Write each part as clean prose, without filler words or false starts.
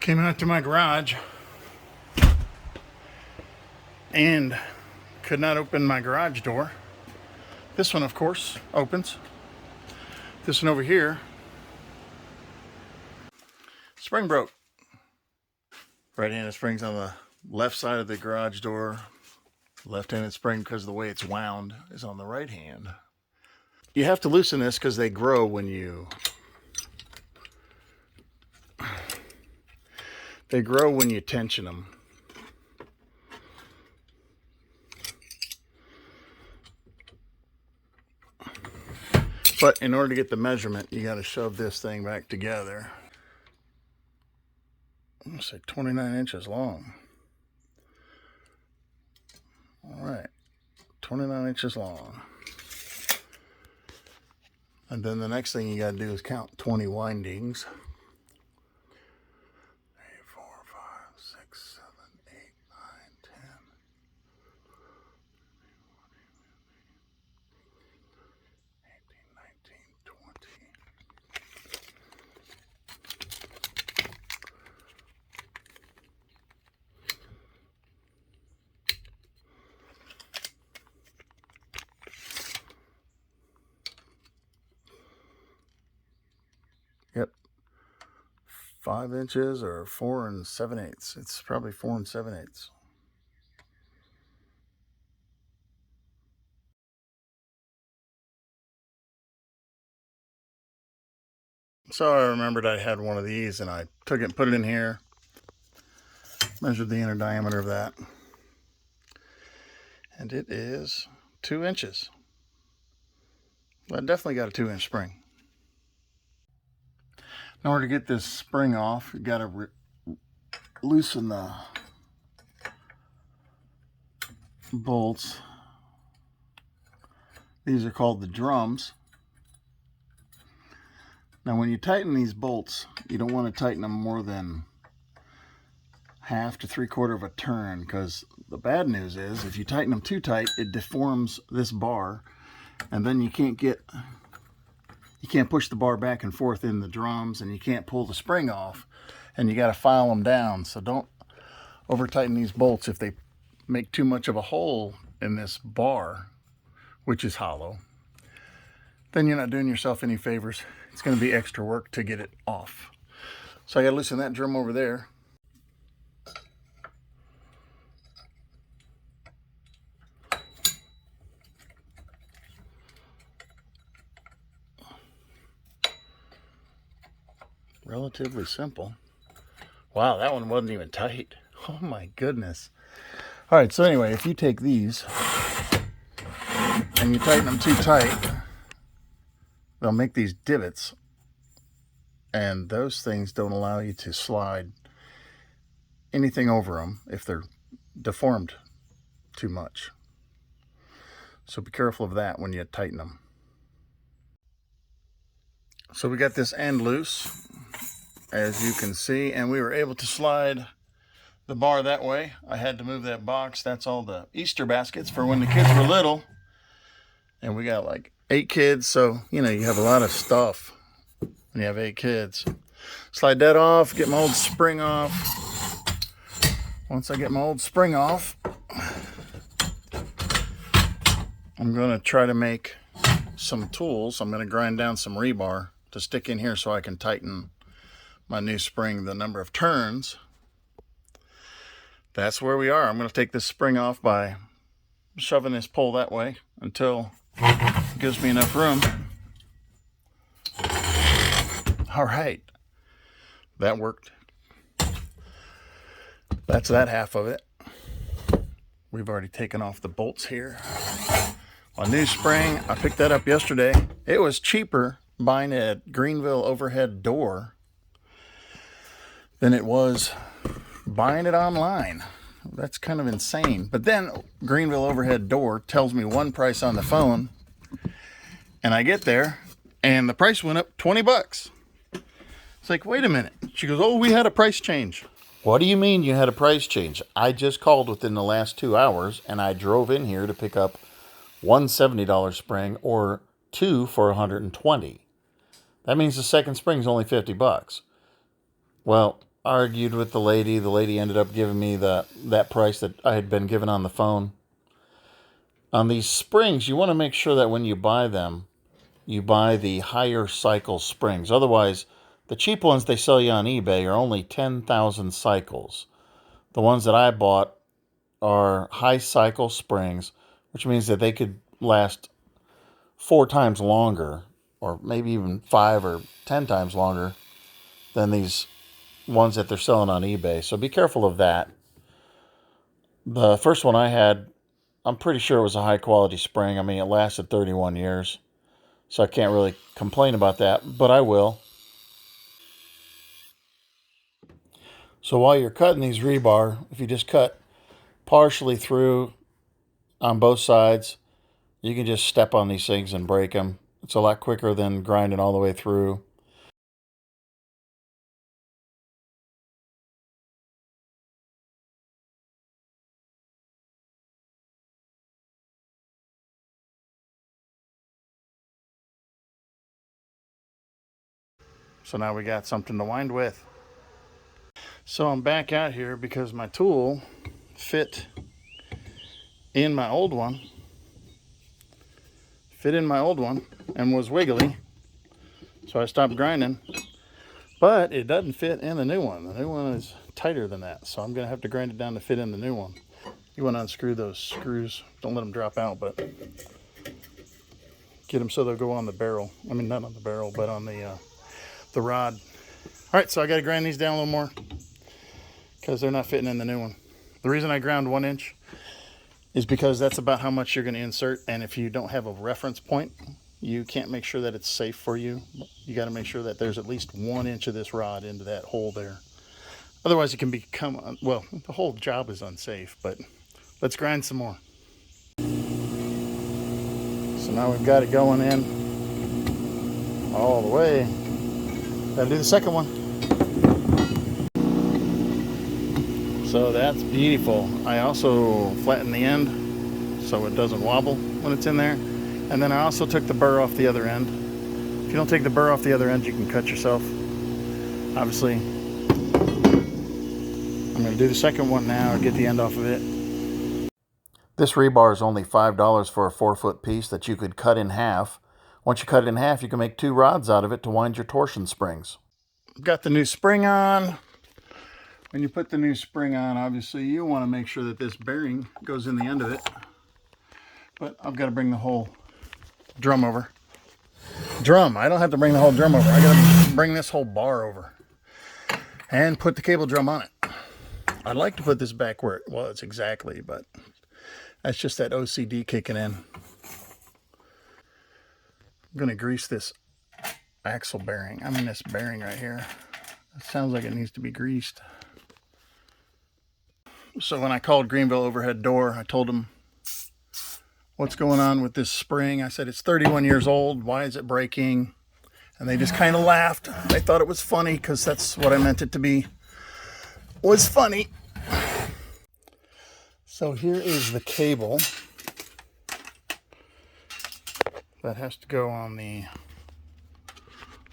Came out to my garage and could not open my garage door. This one, of course, opens. This one over here, spring broke. Right-handed spring's on the left side of the garage door. Left-handed spring, because of the way it's wound, is on the right hand. You have to loosen this because they grow when you tension them. But in order to get the measurement, you got to shove this thing back together. I'm going to say 29 inches long. All right, 29 inches long. And then the next thing you got to do is count 20 windings. 3, 4, 5, 6, 7, 8, 9, 10. 18, 19, 20. Yep. 5 inches or 4 7/8. It's probably 4 7/8. So I remembered I had one of these and I took it and put it in here. Measured the inner diameter of that. And it is 2 inches. I definitely got a 2-inch spring. In order to get this spring off, you got to loosen the bolts. These are called the drums. Now when you tighten these bolts, you don't want to tighten them more than 1/2 to 3/4 of a turn, because the bad news is if you tighten them too tight, it deforms this bar, and then you can't push the bar back and forth in the drums, and you can't pull the spring off, and you got to file them down. So don't over tighten these bolts. If they make too much of a hole in this bar, which is hollow, then you're not doing yourself any favors. It's going to be extra work to get it off. So I got to loosen that drum over there. Relatively simple. Wow, that one wasn't even tight. Oh my goodness. All right, so anyway, if you take these and you tighten them too tight, they'll make these divots, and those things don't allow you to slide anything over them if they're deformed too much. So be careful of that when you tighten them. So we got this end loose, as you can see, and we were able to slide the bar that way. I had to move that box. That's all the Easter baskets for when the kids were little. And we got like 8 kids, so you have a lot of stuff when you have 8 kids. Slide that off, get my old spring off. Once I get my old spring off, I'm going to try to make some tools. I'm going to grind down some rebar to stick in here so I can tighten my new spring the number of turns. That's where we are. I'm going to take this spring off by shoving this pole that way until it gives me enough room. All right, that worked. That's that half of it. We've already taken off the bolts here. My new spring, I picked that up yesterday. It was cheaper buying it at Greenville overhead door than it was buying it online. That's kind of insane. But then Greenville overhead door tells me one price on the phone, and I get there and the price went up 20 bucks. It's like, wait a minute. She goes, oh, we had a price change. What do you mean you had a price change? I just called within the last 2 hours, and I drove in here to pick up one $70 spring or 2 for $120. That means the second spring is only 50 bucks. Well, argued with the lady. The lady ended up giving me that price that I had been given on the phone. On these springs, you want to make sure that when you buy them, you buy the higher cycle springs. Otherwise, the cheap ones they sell you on eBay are only 10,000 cycles. The ones that I bought are high cycle springs, which means that they could last 4 times longer, or maybe even 5 or 10 times longer than these ones that they're selling on eBay. So be careful of that. The first one I had, I'm pretty sure it was a high quality spring. I mean, it lasted 31 years. So I can't really complain about that, but I will. So while you're cutting these rebar, if you just cut partially through on both sides, you can just step on these things and break them. It's a lot quicker than grinding all the way through. So now we got something to wind with. So I'm back out here because my tool fit in my old one. And was wiggly. So I stopped grinding. But it doesn't fit in the new one. The new one is tighter than that. So I'm going to have to grind it down to fit in the new one. You want to unscrew those screws. Don't let them drop out, but get them so they'll go on the barrel. I mean, not on the barrel, but on the rod. All right, so I got to grind these down a little more because they're not fitting in the new one. The reason I ground 1 inch is because that's about how much you're going to insert. And if you don't have a reference point, you can't make sure that it's safe for you. You got to make sure that there's at least 1 inch of this rod into that hole there. Otherwise, it can become, well, the whole job is unsafe, but let's grind some more. So now we've got it going in all the way. Gotta do the second one. So that's beautiful. I also flattened the end so it doesn't wobble when it's in there. And then I also took the burr off the other end. If you don't take the burr off the other end, you can cut yourself. Obviously, I'm going to do the second one now and get the end off of it. This rebar is only $5 for a 4-foot piece that you could cut in half. Once you cut it in half, you can make 2 rods out of it to wind your torsion springs. Got the new spring on. When you put the new spring on, obviously you want to make sure that this bearing goes in the end of it. But I've got to bring the whole drum over. I don't have to bring the whole drum over. I got to bring this whole bar over and put the cable drum on it. I'd like to put this back where it was exactly, but that's just that OCD kicking in. I'm going to grease this axle bearing. I mean this bearing right here. It sounds like it needs to be greased. So when I called Greenville Overhead Door, I told them what's going on with this spring. I said, it's 31 years old. Why is it breaking? And they just kind of laughed. They thought it was funny because that's what I meant it to be. Was funny. So here is the cable that has to go on the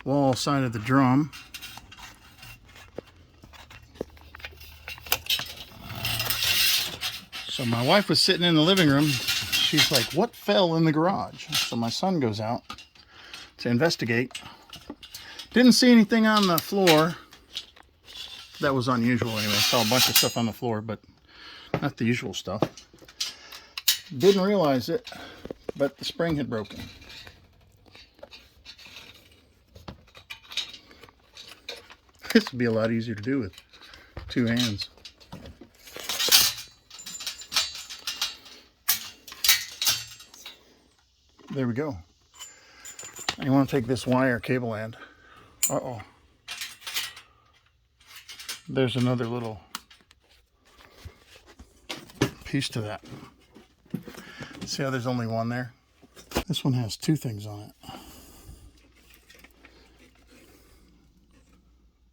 wall side of the drum. So my wife was sitting in the living room. She's like, what fell in the garage? So my son goes out to investigate. Didn't see anything on the floor. That was unusual anyway. Saw a bunch of stuff on the floor, but not the usual stuff. Didn't realize it, but the spring had broken. This would be a lot easier to do with 2 hands. There we go. You want to take this wire cable end. Uh-oh. There's another little piece to that. See how there's only one there? This one has 2 things on it.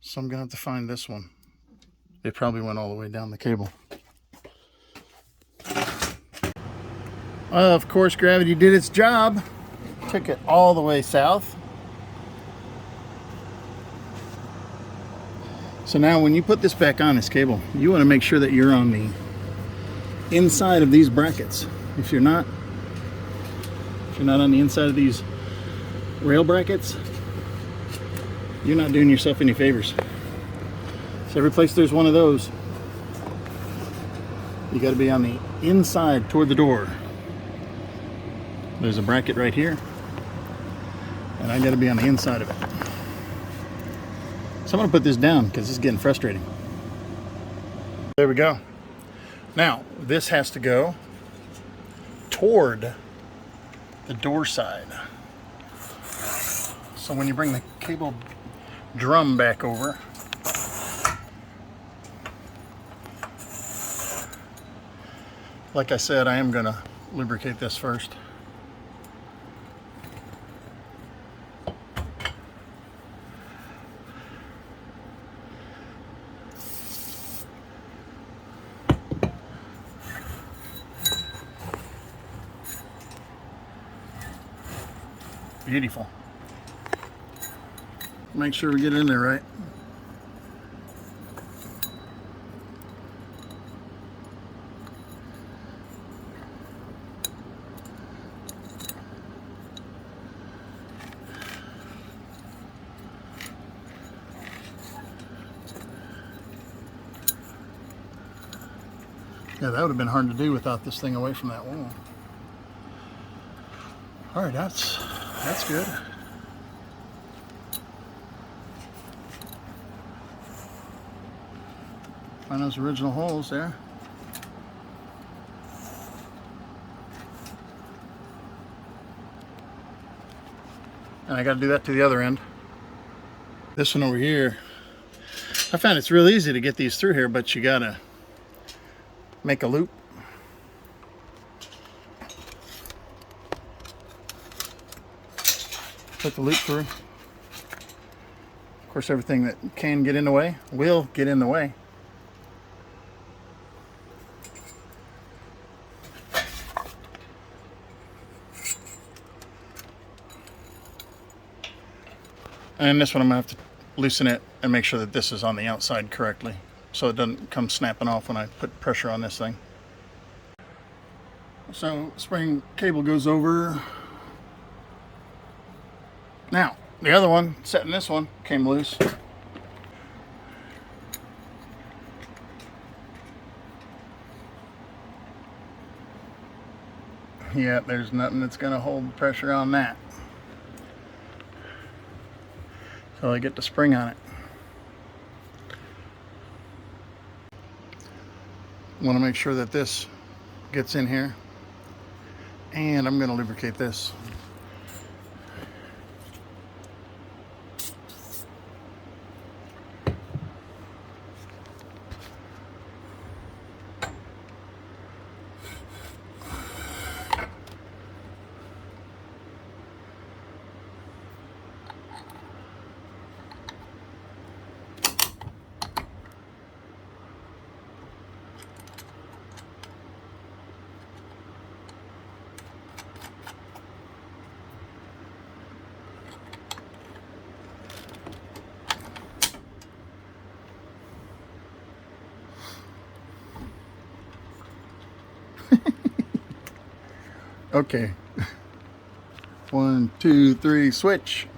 So I'm going to have to find this one. It probably went all the way down the cable. Of course, gravity did its job. Took it all the way south. So now when you put this back on, this cable, you want to make sure that you're on the inside of these brackets. If you're not on the inside of these rail brackets, you're not doing yourself any favors. So every place there's one of those, you got to be on the inside toward the door. There's a bracket right here, and I got to be on the inside of it. So I'm going to put this down because it's getting frustrating. There we go. Now this has to go toward the door side. So when you bring the cable drum back over, like I said, I am going to lubricate this first. Beautiful. Make sure we get in there right. Yeah, that would have been hard to do without this thing away from that wall. All right, that's good. Find those original holes there. And I got to do that to the other end. This one over here, I found it's real easy to get these through here, but you got to make a loop. Put the loop through. Of course, everything that can get in the way will get in the way. And this one I'm going to have to loosen it and make sure that this is on the outside correctly, so it doesn't come snapping off when I put pressure on this thing. So spring cable goes over. Now, the other one, setting this one, came loose. Yeah, there's nothing that's going to hold pressure on that. So I get the spring on it. I want to make sure that this gets in here. And I'm going to lubricate this. Okay. 1, 2, 3, switch.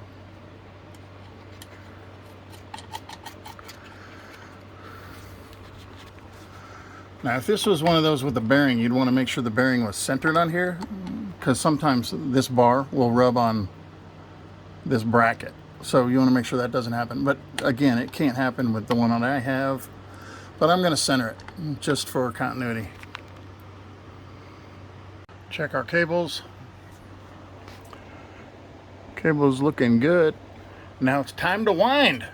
Now, if this was one of those with the bearing, you'd want to make sure the bearing was centered on here, because sometimes this bar will rub on this bracket. So you want to make sure that doesn't happen. But again, it can't happen with the one that I have. But I'm going to center it just for continuity. Check our cables. Cable's looking good. Now it's time to wind.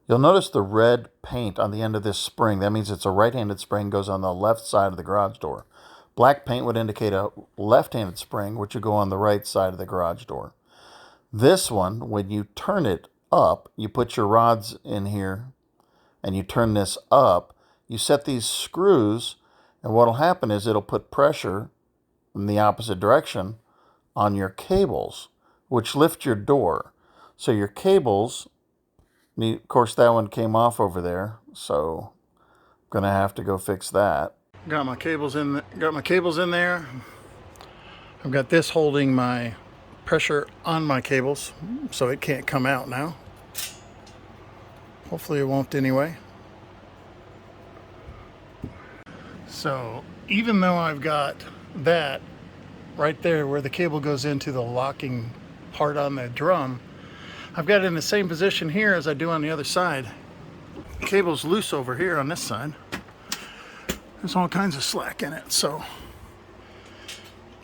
You'll notice the red paint on the end of this spring. That means it's a right-handed spring, goes on the left side of the garage door. Black paint would indicate a left-handed spring, which would go on the right side of the garage door. This one, when you turn it up, you put your rods in here and you turn this up, you set these screws, and what will happen is it'll put pressure in the opposite direction on your cables, which lift your door. So your cables Of course, that one came off over there, so I'm gonna have to go fix that. Got my cables in. Got my cables in there. I've got this holding my pressure on my cables, so it can't come out now. Hopefully, it won't anyway. So even though I've got that right there where the cable goes into the locking part on the drum, I've got it in the same position here as I do on the other side. The cable's loose over here on this side. There's all kinds of slack in it, so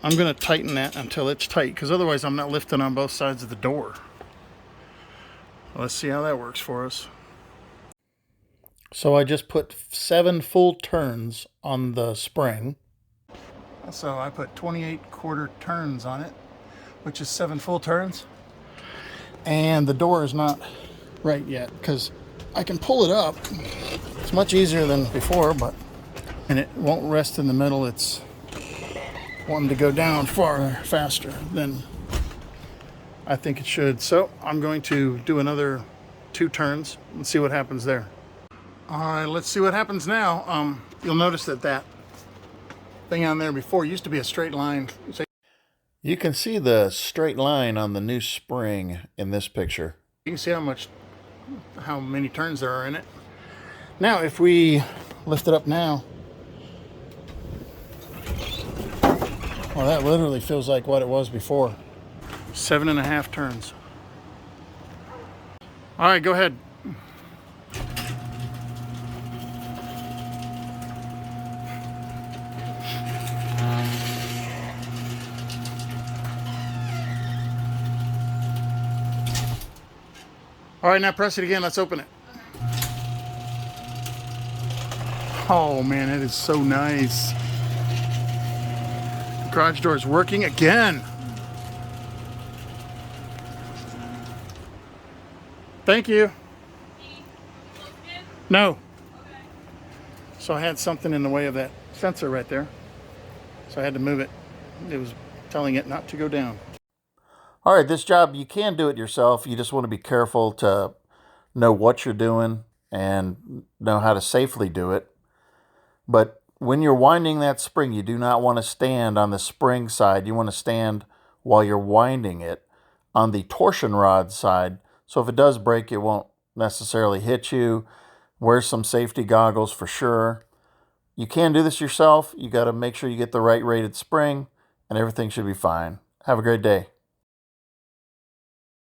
I'm going to tighten that until it's tight, because otherwise I'm not lifting on both sides of the door. Let's see how that works for us. So I just put 7 full turns on the spring. So I put 28 quarter turns on it, which is 7 full turns. And the door is not right yet, because I can pull it up. It's much easier than before, and it won't rest in the middle. It's wanting to go down far faster than I think it should. So I'm going to do another 2 turns and see what happens there. All right, let's see what happens now. You'll notice that thing on there before used to be a straight line. You can see the straight line on the new spring in this picture. You can see how many turns there are in it. Now, if we lift it up now, well, that literally feels like what it was before. 7.5 turns. All right, go ahead. All right, now press it again. Let's open it. Oh man, it is so nice. The garage door is working again. Thank you. No. So I had something in the way of that sensor right there, so I had to move it. It was telling it not to go down. All right, this job, you can do it yourself. You just want to be careful to know what you're doing and know how to safely do it. But when you're winding that spring, you do not want to stand on the spring side. You want to stand while you're winding it on the torsion rod side. So if it does break, it won't necessarily hit you. Wear some safety goggles for sure. You can do this yourself. You got to make sure you get the right rated spring, and everything should be fine. Have a great day.